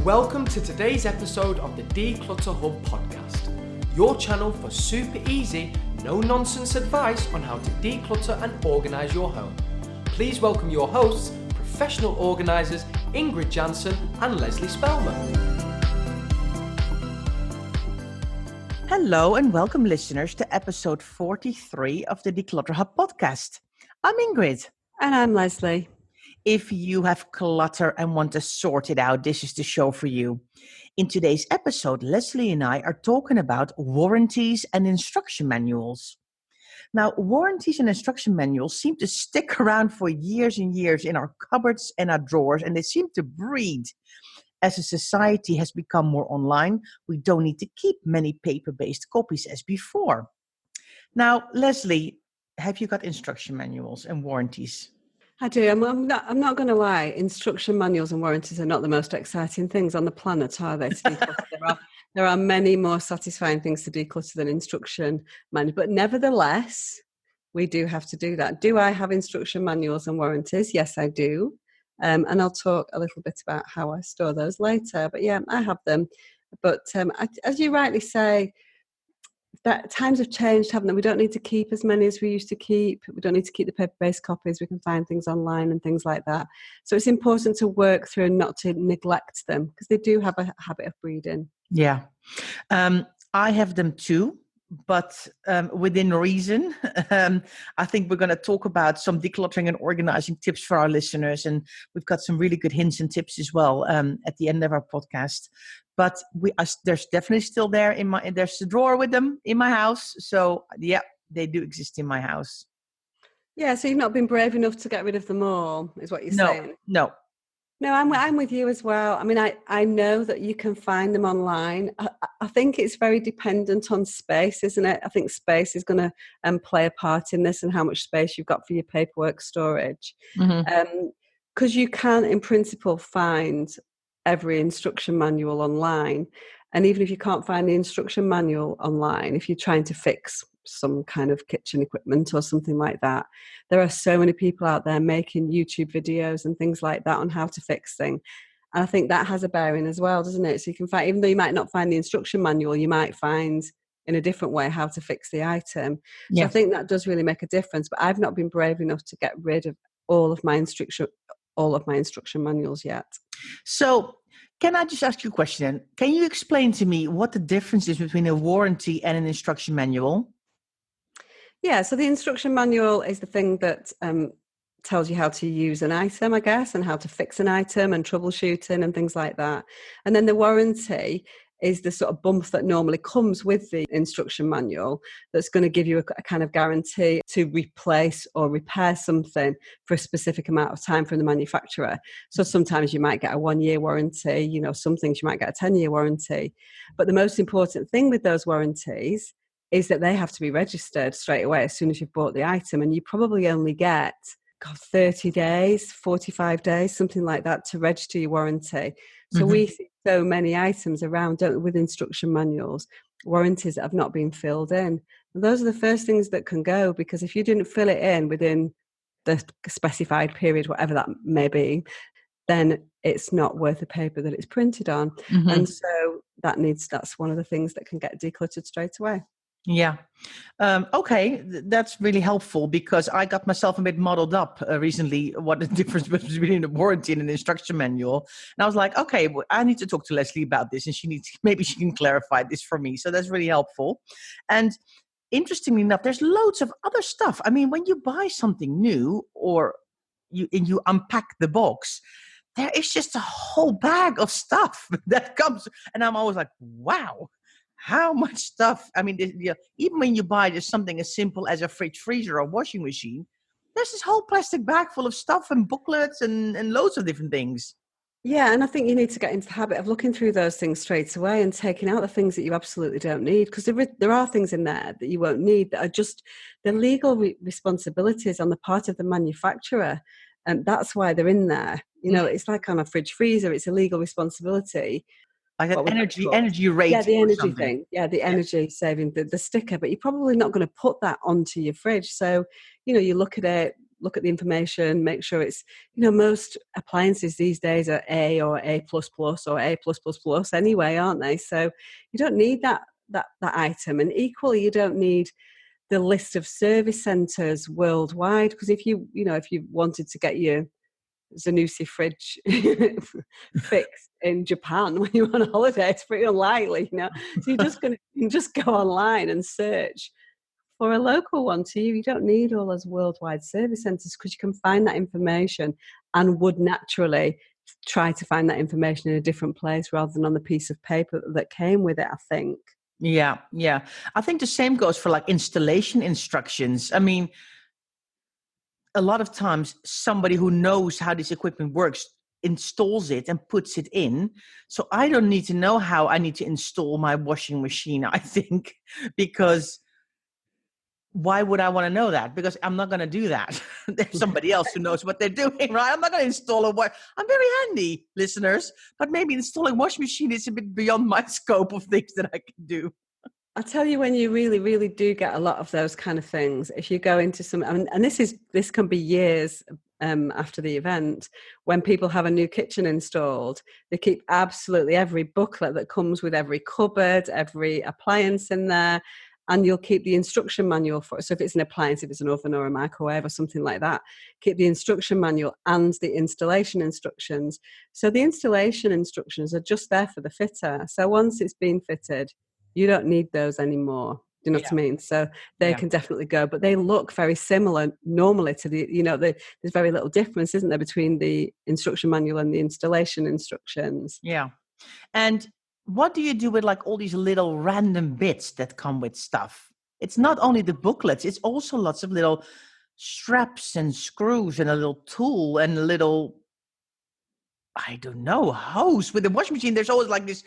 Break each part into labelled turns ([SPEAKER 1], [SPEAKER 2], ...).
[SPEAKER 1] Welcome to today's episode of the Declutter Hub podcast, your channel for super easy, no-nonsense advice on how to declutter and organise your home. Please welcome your hosts, professional organisers Ingrid Jansen and Leslie Spellman.
[SPEAKER 2] Hello and welcome listeners to episode 43 of the Declutter Hub podcast. I'm Ingrid.
[SPEAKER 3] And I'm Leslie.
[SPEAKER 2] If you have clutter and want to sort it out, this is the show for you. In today's episode, Leslie and I are talking about warranties and instruction manuals. Now, warranties and instruction manuals seem to stick around for years and years in our cupboards and our drawers, and they seem to breed. As a society has become more online, we don't need to keep many paper-based copies as before. Now, Leslie, have you got instruction manuals and warranties?
[SPEAKER 3] I do. I'm not going to lie. Instruction manuals and warranties are not the most exciting things on the planet, are they? To declutter? There are many more satisfying things to declutter than instruction manuals. But nevertheless, we do have to do that. Do I have instruction manuals and warranties? Yes, I do. And I'll talk a little bit about how I store those later. But yeah, I have them. But as you rightly say, that times have changed, haven't they? We don't need to keep as many as we used to keep. We don't need to keep the paper-based copies. We can find things online and things like that. So it's important to work through and not to neglect them because they do have a habit of breeding.
[SPEAKER 2] Yeah. I have them too, but within reason. I think we're going to talk about some decluttering and organizing tips for our listeners. And we've got some really good hints and tips as well at the end of our podcast. But there's definitely still there's a drawer with them in my house. So yeah, they do exist in my house.
[SPEAKER 3] Yeah, so you've not been brave enough to get rid of them all, is what you're saying?
[SPEAKER 2] No,
[SPEAKER 3] I'm with you as well. I mean, I know that you can find them online. I think it's very dependent on space, isn't it? I think space is going to play a part in this and how much space you've got for your paperwork storage. Because you can, in principle, find every instruction manual online. And even if you can't find the instruction manual online, if you're trying to fix some kind of kitchen equipment or something like that, there are so many people out there making YouTube videos and things like that on how to fix things. And I think that has a bearing as well, doesn't it? So you can find, even though you might not find the instruction manual, you might find in a different way how to fix the item.
[SPEAKER 2] Yeah.
[SPEAKER 3] So I think that does really make a difference. But I've not been brave enough to get rid of all of my instruction manuals yet.
[SPEAKER 2] So can I just ask you a question? Can you explain to me what the difference is between a warranty and an instruction manual?
[SPEAKER 3] Yeah, so the instruction manual is the thing that tells you how to use an item, I guess, and how to fix an item and troubleshooting and things like that. And then the warranty is the sort of bump that normally comes with the instruction manual that's going to give you a kind of guarantee to replace or repair something for a specific amount of time from the manufacturer. So sometimes you might get a 1-year warranty, some things you might get a 10-year warranty. But the most important thing with those warranties is that they have to be registered straight away as soon as you've bought the item. And you probably only get 30 days, 45 days, something like that to register your warranty. So we see so many items around, don't we, with instruction manuals, warranties that have not been filled in. And those are the first things that can go, because if you didn't fill it in within the specified period, whatever that may be, then it's not worth the paper that it's printed on. And so that's one of the things that can get decluttered straight away.
[SPEAKER 2] Yeah. Okay. That's really helpful because I got myself a bit muddled up recently what the difference between a warranty and an instruction manual. And I was like, okay, well, I need to talk to Leslie about this and maybe she can clarify this for me. So that's really helpful. And interestingly enough, there's loads of other stuff. I mean, when you buy something new or you unpack the box, there is just a whole bag of stuff that comes. And I'm always like, wow. How much stuff? I mean, even when you buy just something as simple as a fridge, freezer, or washing machine, there's this whole plastic bag full of stuff and booklets and loads of different things.
[SPEAKER 3] Yeah, and I think you need to get into the habit of looking through those things straight away and taking out the things that you absolutely don't need, because there are things in there that you won't need that are just the legal responsibilities on the part of the manufacturer, and that's why they're in there. It's like on a fridge freezer, it's a legal responsibility.
[SPEAKER 2] Like an energy rating.
[SPEAKER 3] Yeah, the energy thing. Yeah, the energy saving, the sticker. But you're probably not going to put that onto your fridge. So, you look at it, look at the information, make sure it's, most appliances these days are A or A++ or A+++ anyway, aren't they? So you don't need that item. And equally, you don't need the list of service centres worldwide, because if you wanted to get your Zanussi fridge fixed in Japan when you're on holiday, it's pretty unlikely, So you can just go online and search for a local one to you. You don't need all those worldwide service centres, because you can find that information and would naturally try to find that information in a different place rather than on the piece of paper that came with it, I think.
[SPEAKER 2] Yeah. I think the same goes for like installation instructions. I mean, a lot of times somebody who knows how this equipment works installs it and puts it in. So I don't need to know how I need to install my washing machine, I think, because why would I want to know that? Because I'm not going to do that. There's somebody else who knows what they're doing, right? I'm not going to install a wash. I'm very handy, listeners, but maybe installing a washing machine is a bit beyond my scope of things that I can do.
[SPEAKER 3] I tell you, when you really, really do get a lot of those kind of things, if you go into some, and this can be years after the event, when people have a new kitchen installed, they keep absolutely every booklet that comes with every cupboard, every appliance in there, and you'll keep the instruction manual for it. So if it's an appliance, if it's an oven or a microwave or something like that, keep the instruction manual and the installation instructions. So the installation instructions are just there for the fitter. So once it's been fitted, you don't need those anymore. Do you know what I mean? So they can definitely go, but they look very similar normally to there's very little difference, isn't there, between the instruction manual and the installation instructions?
[SPEAKER 2] Yeah. And what do you do with like all these little random bits that come with stuff? It's not only the booklets, it's also lots of little straps and screws and a little tool and a little, I don't know, hose. With the washing machine, there's always like this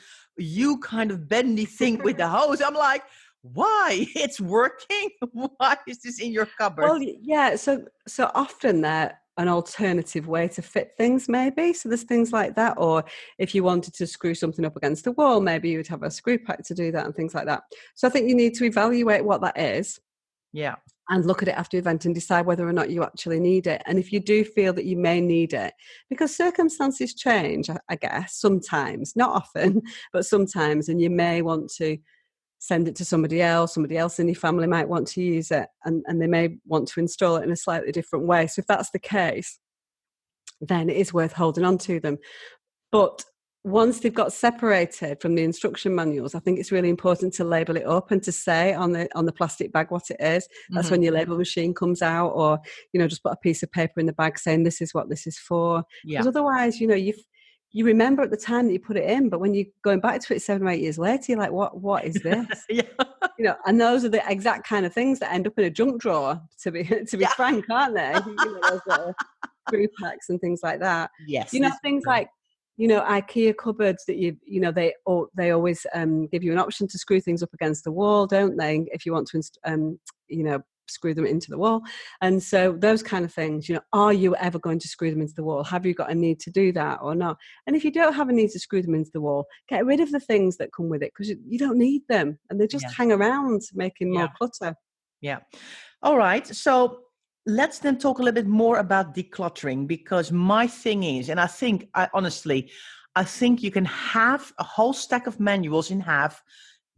[SPEAKER 2] kind of bendy thing with the hose. I'm like, why? It's working. Why is this in your cupboard?
[SPEAKER 3] Well, yeah. So often they're an alternative way to fit things, maybe. So there's things like that. Or if you wanted to screw something up against the wall, maybe you would have a screw pack to do that and things like that. So I think you need to evaluate what that is.
[SPEAKER 2] Yeah.
[SPEAKER 3] And look at it after the event and decide whether or not you actually need it. And if you do feel that you may need it, because circumstances change, I guess, sometimes, not often, but sometimes, and you may want to send it to somebody else in your family might want to use it, and they may want to install it in a slightly different way. So if that's the case, then it is worth holding on to them. But once they've got separated from the instruction manuals, I think it's really important to label it up and to say on the plastic bag what it is. That's when your label machine comes out, or, just put a piece of paper in the bag saying this is what this is for. Because otherwise, you remember at the time that you put it in, but when you're going back to it 7 or 8 years later, you're like, what is this? And those are the exact kind of things that end up in a junk drawer, to be frank, aren't they? Those screw packs and things like that.
[SPEAKER 2] Yes.
[SPEAKER 3] Things like, IKEA cupboards that they always give you an option to screw things up against the wall, don't they? If you want to, screw them into the wall. And so those kind of things, are you ever going to screw them into the wall? Have you got a need to do that or not? And if you don't have a need to screw them into the wall, get rid of the things that come with it, because you don't need them and they just hang around making more clutter. Yeah.
[SPEAKER 2] All right. So let's then talk a little bit more about decluttering, because my thing is, and I think you can have a whole stack of manuals in half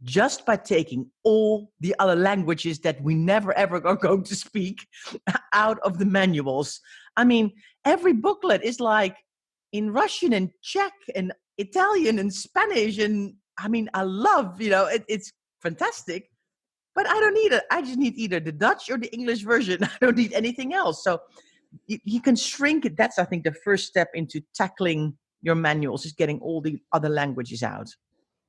[SPEAKER 2] just by taking all the other languages that we never ever are going to speak out of the manuals. I mean, every booklet is like in Russian and Czech and Italian and Spanish. And I mean, I love, it's fantastic. But I don't need it. I just need either the Dutch or the English version. I don't need anything else. So you can shrink it. That's, I think, the first step into tackling your manuals, is getting all the other languages out.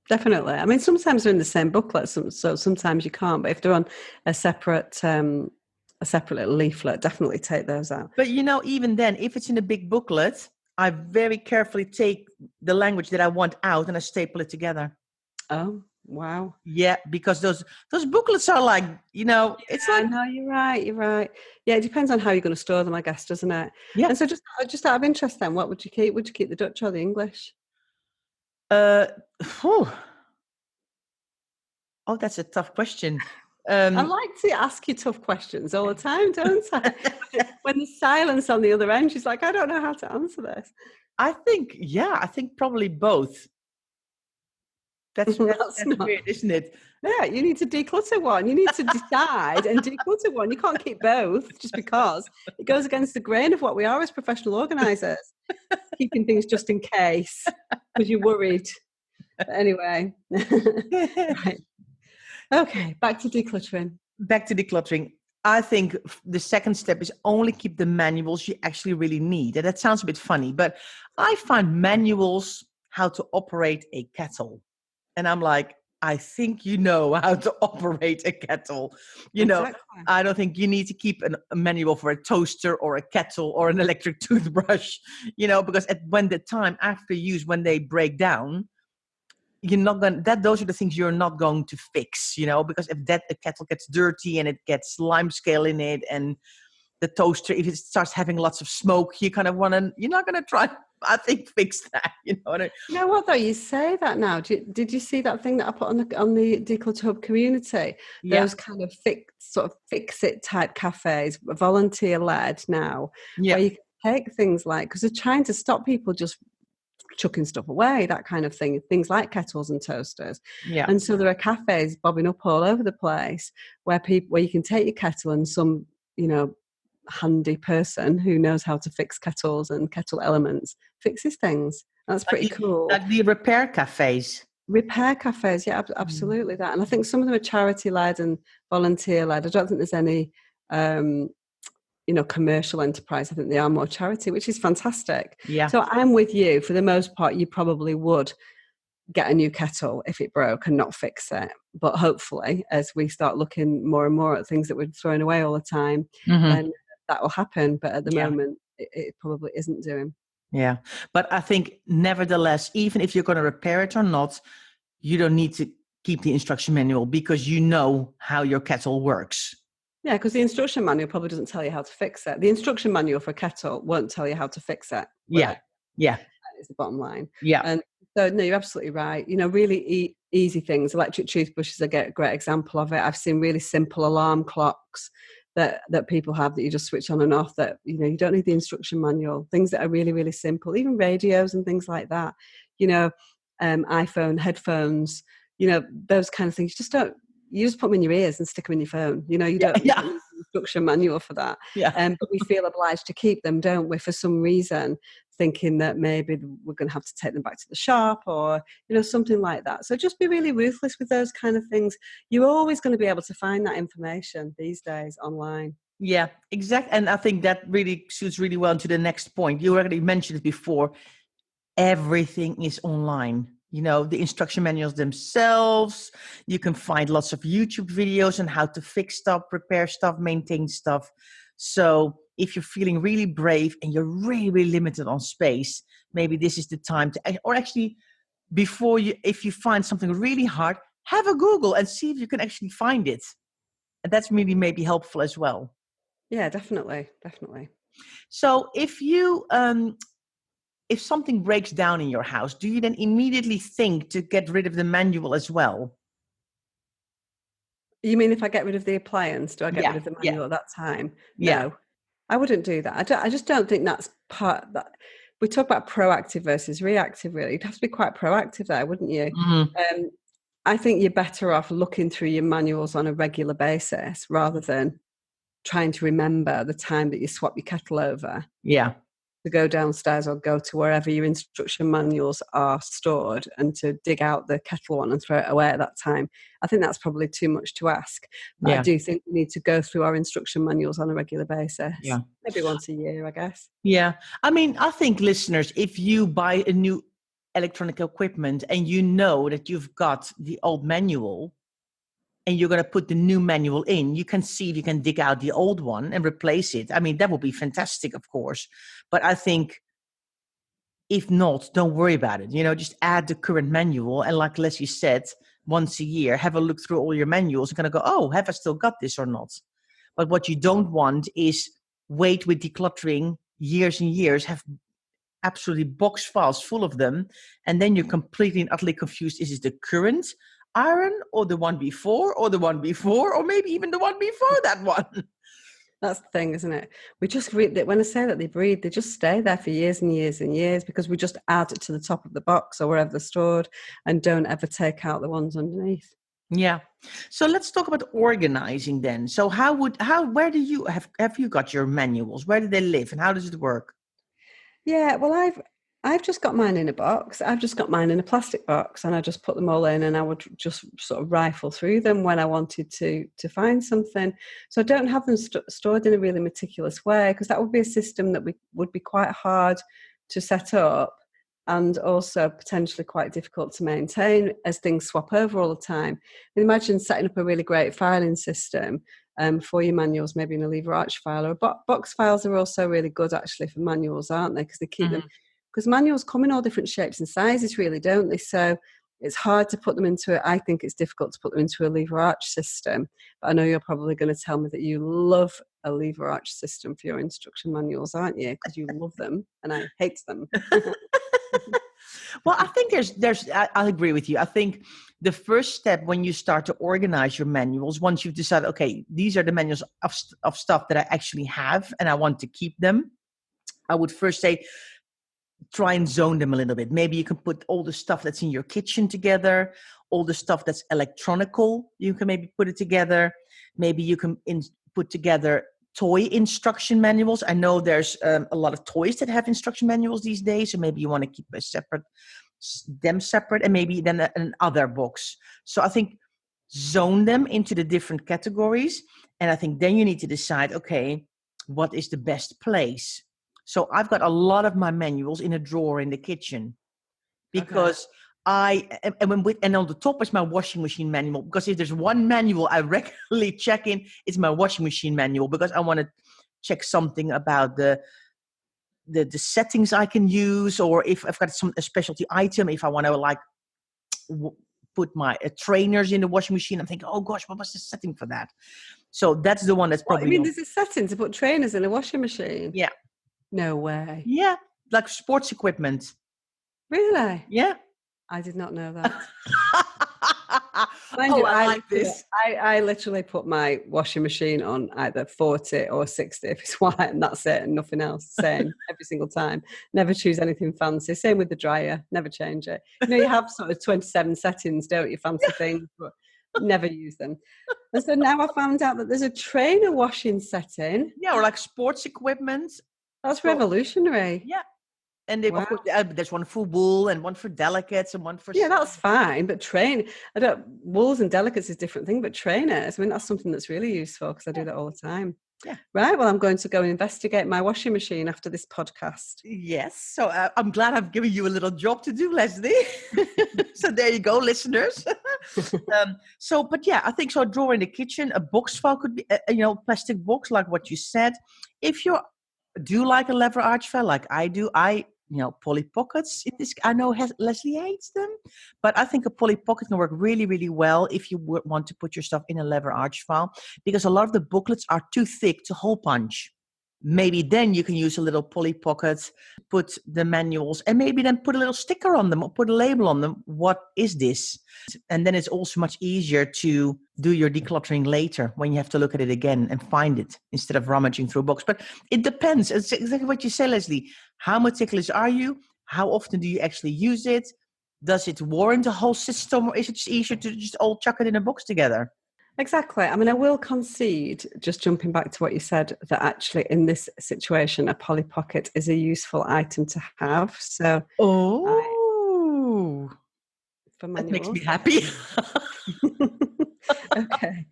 [SPEAKER 3] Definitely. I mean, sometimes they're in the same booklet, so sometimes you can't. But if they're on a separate little leaflet, definitely take those out.
[SPEAKER 2] But, even then, if it's in a big booklet, I very carefully take the language that I want out and I staple it together.
[SPEAKER 3] Oh. Wow.
[SPEAKER 2] Yeah, because those booklets are like, it's like.
[SPEAKER 3] No, you're right. Yeah, it depends on how you're going to store them, I guess, doesn't it?
[SPEAKER 2] Yeah.
[SPEAKER 3] And so just out of interest then, what would you keep? Would you keep the Dutch or the English?
[SPEAKER 2] Oh, that's a tough question.
[SPEAKER 3] I like to ask you tough questions all the time, don't I? When there's silence on the other end, she's like, I don't know how to answer this.
[SPEAKER 2] I think probably both. That's
[SPEAKER 3] Not
[SPEAKER 2] weird, isn't it?
[SPEAKER 3] Yeah, you need to declutter one. You need to decide and declutter one. You can't keep both just because it goes against the grain of what we are as professional organisers, keeping things just in case because you're worried. But anyway, right. Okay, back to decluttering.
[SPEAKER 2] Back to decluttering. I think the second step is only keep the manuals you actually really need. And that sounds a bit funny, but I find manuals how to operate a kettle. And I'm like, I think you know how to operate a kettle.
[SPEAKER 3] Exactly.
[SPEAKER 2] I don't think you need to keep a manual for a toaster or a kettle or an electric toothbrush, because when the time after use, when they break down, you're not going those are the things you're not going to fix, because if a kettle gets dirty and it gets lime scale in it, and the toaster, if it starts having lots of smoke, you're not going to try, I think, fix that.
[SPEAKER 3] You know what though? You say that now. Did you see that thing that I put on the Declutter Hub community?
[SPEAKER 2] Yeah.
[SPEAKER 3] Those kind of fix it type cafes, volunteer led now, where you can take things like, because they're trying to stop people just chucking stuff away, that kind of thing, things like kettles and toasters.
[SPEAKER 2] Yeah.
[SPEAKER 3] And so there are cafes bobbing up all over the place where you can take your kettle, and some, handy person who knows how to fix kettles and kettle elements fixes things. That's pretty cool.
[SPEAKER 2] Like the repair cafes.
[SPEAKER 3] Repair cafes, yeah, absolutely that. And I think some of them are charity-led and volunteer-led. I don't think there's any, commercial enterprise. I think they are more charity, which is fantastic.
[SPEAKER 2] Yeah.
[SPEAKER 3] So I'm with you. For the most part, you probably would get a new kettle if it broke and not fix it. But hopefully, as we start looking more and more at things that we're throwing away all the time, then that will happen. But at the moment, it probably isn't doing.
[SPEAKER 2] Yeah. But I think nevertheless, even if you're going to repair it or not, you don't need to keep the instruction manual, because you know how your kettle works.
[SPEAKER 3] Yeah, because the instruction manual probably doesn't tell you how to fix it. The instruction manual for a kettle won't tell you how to fix it.
[SPEAKER 2] Yeah.
[SPEAKER 3] That is the bottom line.
[SPEAKER 2] Yeah.
[SPEAKER 3] And so, no, you're absolutely right. Really easy things. Electric toothbrushes are a great example of it. I've seen really simple alarm clocks that people have that you just switch on and off, that, you don't need the instruction manual. Things that are really, really simple, even radios and things like that, iPhone, headphones, those kind of things. You just put them in your ears and stick them in your phone. You don't need an instruction manual for that.
[SPEAKER 2] Yeah.
[SPEAKER 3] But we feel obliged to keep them, don't we, for some reason, thinking that maybe we're going to have to take them back to the shop or, something like that. So just be really ruthless with those kind of things. You're always going to be able to find that information these days online.
[SPEAKER 2] Yeah, exactly. And I think that really suits really well into the next point. You already mentioned it before. Everything is online. The instruction manuals themselves. You can find lots of YouTube videos on how to fix stuff, repair stuff, maintain stuff. So if you're feeling really brave and you're really, really limited on space, maybe this is the time to, or actually if you find something really hard, have a Google and see if you can actually find it. And that's really maybe helpful as well.
[SPEAKER 3] Yeah, definitely. Definitely.
[SPEAKER 2] So if something breaks down in your house, do you then immediately think to get rid of the manual as well?
[SPEAKER 3] You mean if I get rid of the appliance, do I get rid of the manual at that time? No, I wouldn't do that. I just don't think that's part that. We talk about proactive versus reactive, really. You'd have to be quite proactive there, wouldn't you?
[SPEAKER 2] Mm-hmm.
[SPEAKER 3] I think you're better off looking through your manuals on a regular basis rather than trying to remember the time that you swap your kettle over.
[SPEAKER 2] Yeah.
[SPEAKER 3] To go downstairs or go to wherever your instruction manuals are stored and to dig out the kettle one and throw it away at that time. I think that's probably too much to ask. But I do think we need to go through our instruction manuals on a regular basis.
[SPEAKER 2] Yeah.
[SPEAKER 3] Maybe once a year, I guess.
[SPEAKER 2] Yeah. I mean, I think listeners, if you buy a new electronic equipment and you know that you've got the old manual and you're going to put the new manual in, you can see if you can dig out the old one and replace it. I mean, that would be fantastic, of course. But I think if not, don't worry about it. Just add the current manual. And like Leslie said, once a year, have a look through all your manuals. You're going to go, oh, have I still got this or not? But what you don't want is wait with decluttering years and years, have absolutely box files full of them. And then you're completely and utterly confused. Is it the current iron, or the one before, or the one before, or maybe even the one before that one.
[SPEAKER 3] That's the thing, isn't it? We just read that when I say that they breathe, they just stay there for years and years and years because we just add it to the top of the box or wherever they're stored and don't ever take out the ones underneath.
[SPEAKER 2] Yeah. So let's talk about organizing then. So where do you have you got your manuals? Where do they live and how does it work?
[SPEAKER 3] Yeah, well, I've just got mine in a box. I've just got mine in a plastic box, and I just put them all in, and I would just sort of rifle through them when I wanted to find something. So I don't have them stored in a really meticulous way because that would be a system that would be quite hard to set up and also potentially quite difficult to maintain as things swap over all the time. And imagine setting up a really great filing system for your manuals, maybe in a lever arch file, or box files are also really good actually for manuals, aren't they? Because they keep them, because manuals come in all different shapes and sizes, really, don't they? So it's hard to put them I think it's difficult to put them into a lever arch system. But I know you're probably going to tell me that you love a lever arch system for your instruction manuals, aren't you? Because you love them and I hate them.
[SPEAKER 2] Well, I think I agree with you. I think the first step when you start to organize your manuals, once you've decided, okay, these are the manuals of stuff that I actually have and I want to keep them, I would first say, try and zone them a little bit. Maybe you can put all the stuff that's in your kitchen together, all the stuff that's electronical, you can maybe put it together. Maybe you can put together toy instruction manuals. I know there's a lot of toys that have instruction manuals these days, so maybe you want to keep them separate, and maybe then an other box. So I think zone them into the different categories, and I think then you need to decide, okay, what is the best place? So I've got a lot of my manuals in a drawer in the kitchen because and on the top is my washing machine manual, because if there's one manual I regularly check in, it's my washing machine manual, because I want to check something about the settings I can use, or if I've got a specialty item, if I want to put my trainers in the washing machine, I'm thinking, oh gosh, what was the setting for that? So that's the one that's probably...
[SPEAKER 3] I mean, there's a setting to put trainers in a washing machine?
[SPEAKER 2] Yeah.
[SPEAKER 3] No way.
[SPEAKER 2] Yeah, like sports equipment.
[SPEAKER 3] Really?
[SPEAKER 2] Yeah.
[SPEAKER 3] I did not know that.
[SPEAKER 2] I like this.
[SPEAKER 3] I literally put my washing machine on either 40 or 60 if it's white, and that's it, and nothing else. Same every single time. Never choose anything fancy. Same with the dryer. Never change it. You have sort of 27 settings, don't you? Fancy things, but never use them. And so now I found out that there's a trainer washing setting.
[SPEAKER 2] Yeah, or like sports equipment.
[SPEAKER 3] That's revolutionary.
[SPEAKER 2] Yeah. And they, of course, there's one for wool and one for delicates and one for...
[SPEAKER 3] Yeah, that's fine. But wools and delicates is a different thing, but trainers, I mean, that's something that's really useful because I do that all the time.
[SPEAKER 2] Yeah.
[SPEAKER 3] Right. Well, I'm going to go and investigate my washing machine after this podcast.
[SPEAKER 2] Yes. So I'm glad I've given you a little job to do, Leslie. So there you go, listeners. But yeah, I think so. A drawer in the kitchen, a box file could be, plastic box, like what you said. If you do like a lever arch file, like I do, Polly Pockets. I know Leslie hates them, but I think a Polly Pocket can work really, really well if you want to put your stuff in a lever arch file, because a lot of the booklets are too thick to hole punch. Maybe then you can use a little Polly Pocket, put the manuals, and maybe then put a little sticker on them or put a label on them. What is this? And then it's also much easier to do your decluttering later when you have to look at it again and find it instead of rummaging through a box. But it depends. It's exactly what you say, Leslie. How meticulous are you? How often do you actually use it? Does it warrant a whole system, or is it just easier to just all chuck it in a box together?
[SPEAKER 3] Exactly. I mean, I will concede, just jumping back to what you said, that actually in this situation, a Polly Pocket is a useful item to have. So,
[SPEAKER 2] that makes me happy.
[SPEAKER 3] Okay.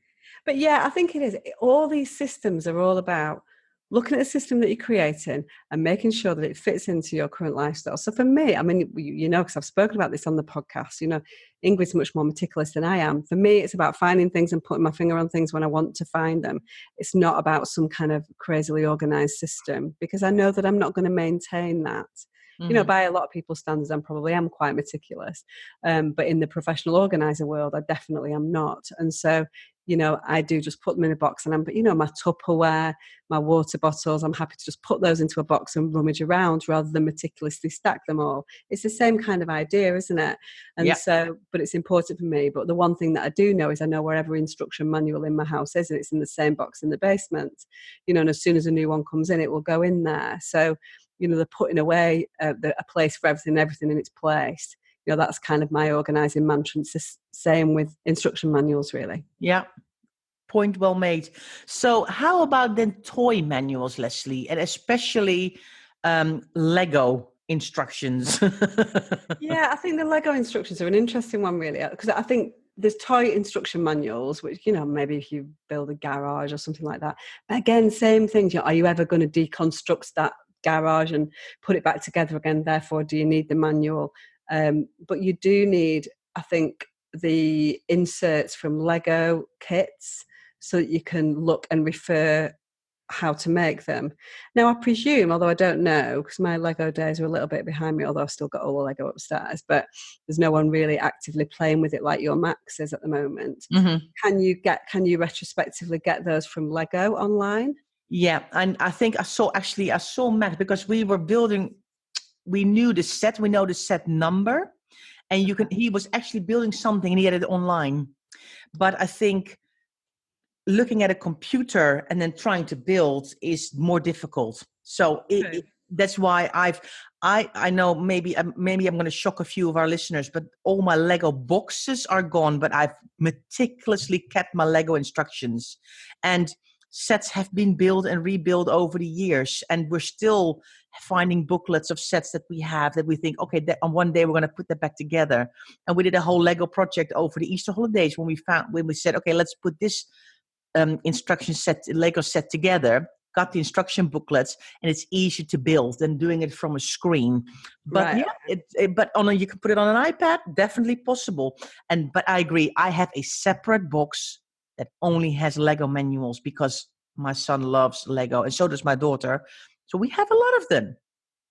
[SPEAKER 3] But yeah, I think it is. All these systems are all about looking at the system that you're creating and making sure that it fits into your current lifestyle. So for me, I mean, because I've spoken about this on the podcast, Ingrid's much more meticulous than I am. For me, it's about finding things and putting my finger on things when I want to find them. It's not about some kind of crazily organized system, because I know that I'm not going to maintain that. Mm-hmm. By a lot of people's standards, I probably am quite meticulous. But in the professional organizer world, I definitely am not. And so I do just put them in a box, and my Tupperware, my water bottles, I'm happy to just put those into a box and rummage around rather than meticulously stack them all. It's the same kind of idea, isn't it? And so, but it's important for me. But the one thing that I do know is I know where every instruction manual in my house is, and it's in the same box in the basement, and as soon as a new one comes in, it will go in there. So, they're putting away a place for everything in its place. That's kind of my organizing mantra. It's the same with instruction manuals, really.
[SPEAKER 2] Yeah. Point well made. So how about then toy manuals, Leslie, and especially Lego instructions?
[SPEAKER 3] Yeah, I think the Lego instructions are an interesting one, really, because I think there's toy instruction manuals, which, maybe if you build a garage or something like that. But again, same thing. Are you ever going to deconstruct that garage and put it back together again? Therefore, do you need the manual? But you do need, I think, the inserts from Lego kits so that you can look and refer how to make them. Now, I presume, although I don't know, because my Lego days are a little bit behind me, although I've still got all the Lego upstairs, but there's no one really actively playing with it like your Max is at the moment.
[SPEAKER 2] Mm-hmm.
[SPEAKER 3] Can you retrospectively get those from Lego online?
[SPEAKER 2] Yeah, and I think I saw Max because we were building. We know the set number, and he was actually building something and he had it online. But I think looking at a computer and then trying to build is more difficult. So that's why I know maybe I'm going to shock a few of our listeners, but all my Lego boxes are gone, but I've meticulously kept my Lego instructions, and sets have been built and rebuilt over the years, and we're still finding booklets of sets that we have that we think, okay, on one day we're going to put that back together. And we did a whole Lego project over the Easter holidays when we said, okay, let's put this Lego set together. Got the instruction booklets, and it's easier to build than doing it from a screen. But right. You can put it on an iPad, definitely possible. But I agree, I have a separate box that only has Lego manuals because my son loves Lego, and so does my daughter. So we have a lot of them.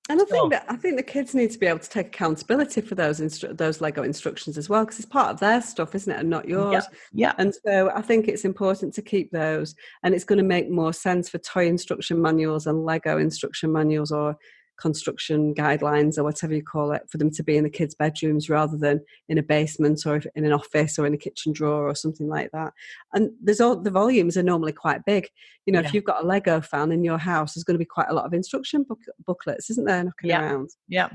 [SPEAKER 3] And I think the kids need to be able to take accountability for those Lego instructions as well, because it's part of their stuff, isn't it, and not yours.
[SPEAKER 2] Yeah.
[SPEAKER 3] And so I think it's important to keep those, and it's going to make more sense for toy instruction manuals and Lego instruction manuals or construction guidelines or whatever you call it, for them to be in the kids' bedrooms rather than in a basement or in an office or in a kitchen drawer or something like that. And the volumes are normally quite big. If you've got a Lego fan in your house, there's going to be quite a lot of instruction booklets, isn't there, knocking around?
[SPEAKER 2] Yeah.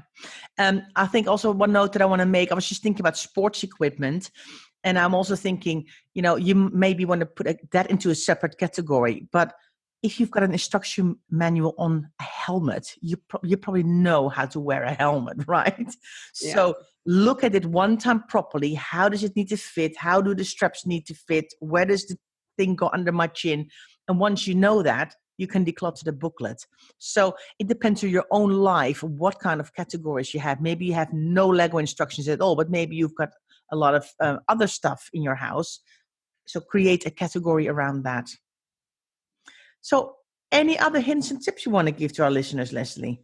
[SPEAKER 2] I think also one note that I want to make, I was just thinking about sports equipment, and I'm also thinking, you maybe want to put that into a separate category, but if you've got an instruction manual on a helmet, you probably know how to wear a helmet, right? Yeah. So look at it one time properly. How does it need to fit? How do the straps need to fit? Where does the thing go under my chin? And once you know that, you can declutter the booklet. So it depends on your own life, what kind of categories you have. Maybe you have no Lego instructions at all, but maybe you've got a lot of other stuff in your house. So create a category around that. So any other hints and tips you want to give to our listeners, Leslie?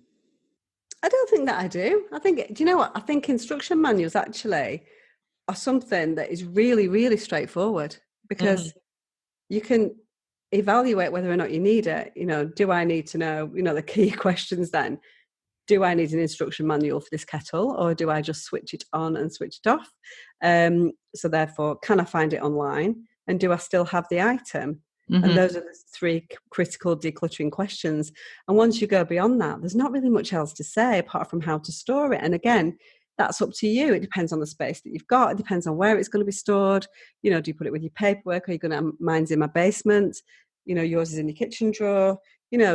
[SPEAKER 3] I don't think that I do. Do you know what? I think instruction manuals actually are something that is really, really straightforward, because you can evaluate whether or not you need it. Do I need to know, the key questions then? Do I need an instruction manual for this kettle, or do I just switch it on and switch it off? So therefore, can I find it online? And do I still have the item? Mm-hmm. And those are the three critical decluttering questions. And once you go beyond that, there's not really much else to say apart from how to store it. And again, that's up to you. It depends on the space that you've got. It depends on where it's going to be stored. Do you put it with your paperwork? Are you going to, mine's in my basement. Yours is in your kitchen drawer.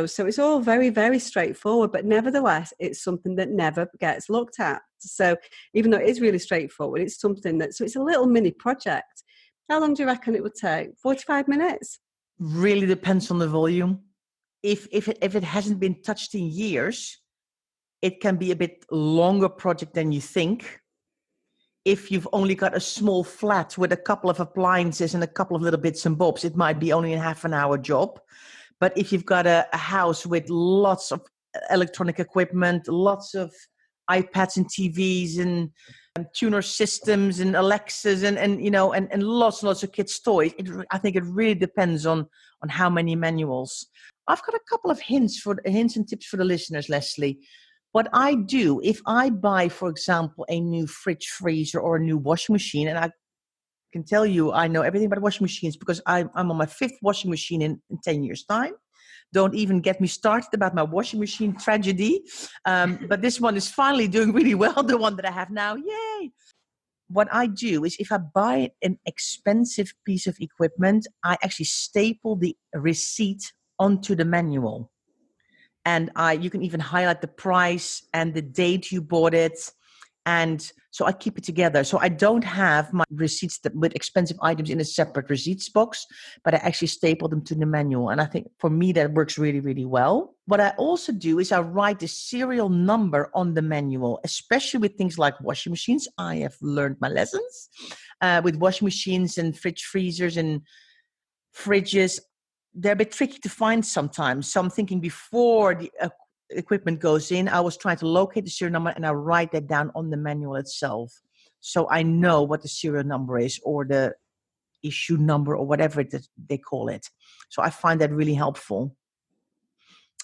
[SPEAKER 3] So it's all very, very straightforward. But nevertheless, it's something that never gets looked at. So even though it is really straightforward, it's something so it's a little mini project. How long do you reckon it would take? 45 minutes?
[SPEAKER 2] Really depends on the volume. If it hasn't been touched in years, it can be a bit longer project than you think. If you've only got a small flat with a couple of appliances and a couple of little bits and bobs, it might be only a half an hour job. But if you've got a house with lots of electronic equipment, lots of iPads and TVs and tuner systems and Alexas and lots and lots of kids' toys. I think it really depends on how many manuals. I've got a couple of hints and tips for the listeners, Leslie. What I do, if I buy, for example, a new fridge, freezer, or a new washing machine, and I can tell you I know everything about washing machines because I'm on my 5th washing machine in 10 years' time. Don't even get me started about my washing machine tragedy. But this one is finally doing really well, the one that I have now. Yay! What I do is if I buy an expensive piece of equipment, I actually staple the receipt onto the manual. And you can even highlight the price and the date you bought it. And so I keep it together. So I don't have my receipts with expensive items in a separate receipts box, but I actually staple them to the manual. And I think for me, that works really, really well. What I also do is I write the serial number on the manual, especially with things like washing machines. I have learned my lessons with washing machines and fridge freezers and fridges. They're a bit tricky to find sometimes. So I'm thinking before the equipment goes in, I was trying to locate the serial number and I write that down on the manual itself. So I know what the serial number is or the issue number or whatever they call it. So I find that really helpful.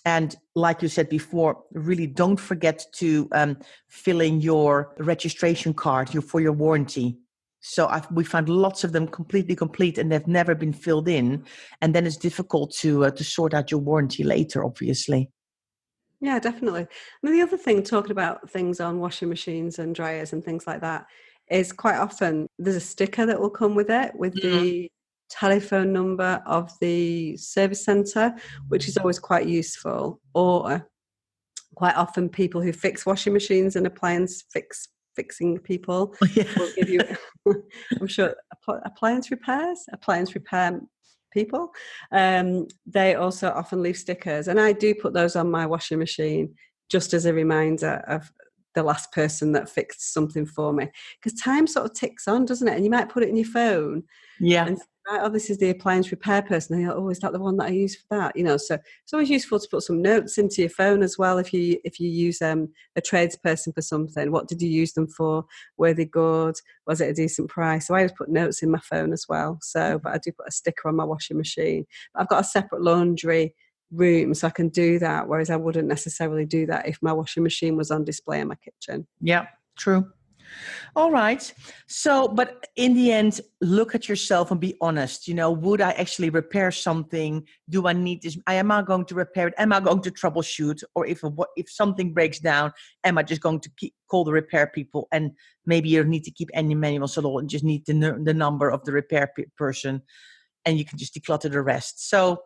[SPEAKER 2] And like you said before, really don't forget to fill in your registration card for your warranty. So we found lots of them completely complete and they've never been filled in. And then it's difficult to sort out your warranty later, obviously.
[SPEAKER 3] Yeah, definitely. I mean, the other thing, talking about things on washing machines and dryers and things like that, is quite often there's a sticker that will come with it with the telephone number of the service centre, which is always quite useful. Or quite often people who fix washing machines and appliance fixing people will give you, I'm sure, appliance repair people, they also often leave stickers, and I do put those on my washing machine just as a reminder of the last person that fixed something for me, because time sort of ticks on, doesn't it? And you might put it in your phone and say, right, oh, this is the appliance repair person, and you're like, oh, is that the one that I use for that? So it's always useful to put some notes into your phone as well. If you use a tradesperson for something, what did you use them for? Were they good? Was it a decent price? So I always put notes in my phone as well. So, but I do put a sticker on my washing machine. But I've got a separate laundry room, so I can do that, whereas I wouldn't necessarily do that if my washing machine was on display in my kitchen. Yeah,
[SPEAKER 2] true. All right. So, but in the end, look at yourself and be honest. Would I actually repair something? Do I need this? Am I going to repair it? Am I going to troubleshoot? Or if something breaks down, am I just going to call the repair people? And maybe you don't need to keep any manuals at all and just need the number of the repair person, and you can just declutter the rest. So,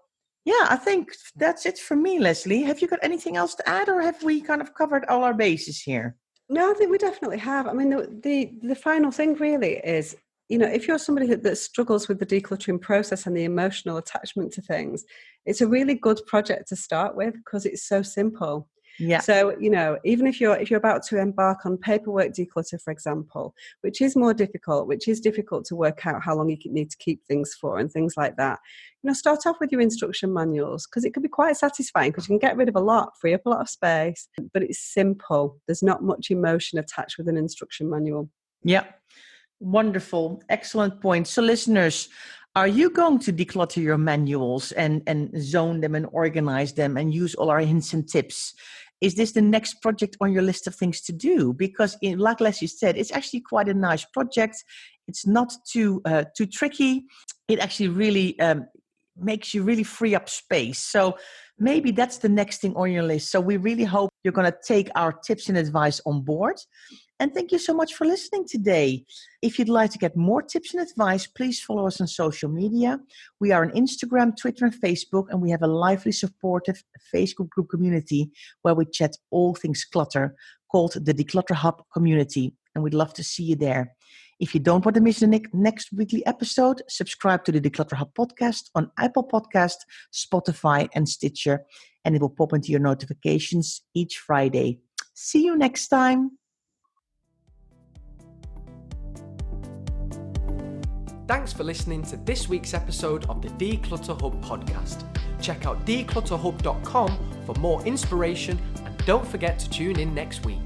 [SPEAKER 2] yeah, I think that's it for me, Leslie. Have you got anything else to add, or have we kind of covered all our bases here?
[SPEAKER 3] No, I think we definitely have. I mean, the final thing really is, if you're somebody that struggles with the decluttering process and the emotional attachment to things, it's a really good project to start with because it's so simple. Yeah. So, even if you're about to embark on paperwork declutter, for example, which is difficult to work out how long you need to keep things for and things like that, start off with your instruction manuals, because it can be quite satisfying because you can get rid of a lot, free up a lot of space, but it's simple. There's not much emotion attached with an instruction manual.
[SPEAKER 2] Yeah. Wonderful. Excellent point. So listeners, are you going to declutter your manuals and zone them and organize them and use all our hints and tips? Is this the next project on your list of things to do? Because like Leslie said, it's actually quite a nice project. It's not too tricky. It actually really makes you really free up space. So maybe that's the next thing on your list. So we really hope you're going to take our tips and advice on board. And thank you so much for listening today. If you'd like to get more tips and advice, please follow us on social media. We are on Instagram, Twitter, and Facebook, and we have a lively, supportive Facebook group community where we chat all things clutter called the Declutter Hub community, and we'd love to see you there. If you don't want to miss the next weekly episode, subscribe to the Declutter Hub podcast on Apple Podcast, Spotify, and Stitcher, and it will pop into your notifications each Friday. See you next time.
[SPEAKER 1] Thanks for listening to this week's episode of the Declutter Hub podcast. Check out declutterhub.com for more inspiration, and don't forget to tune in next week.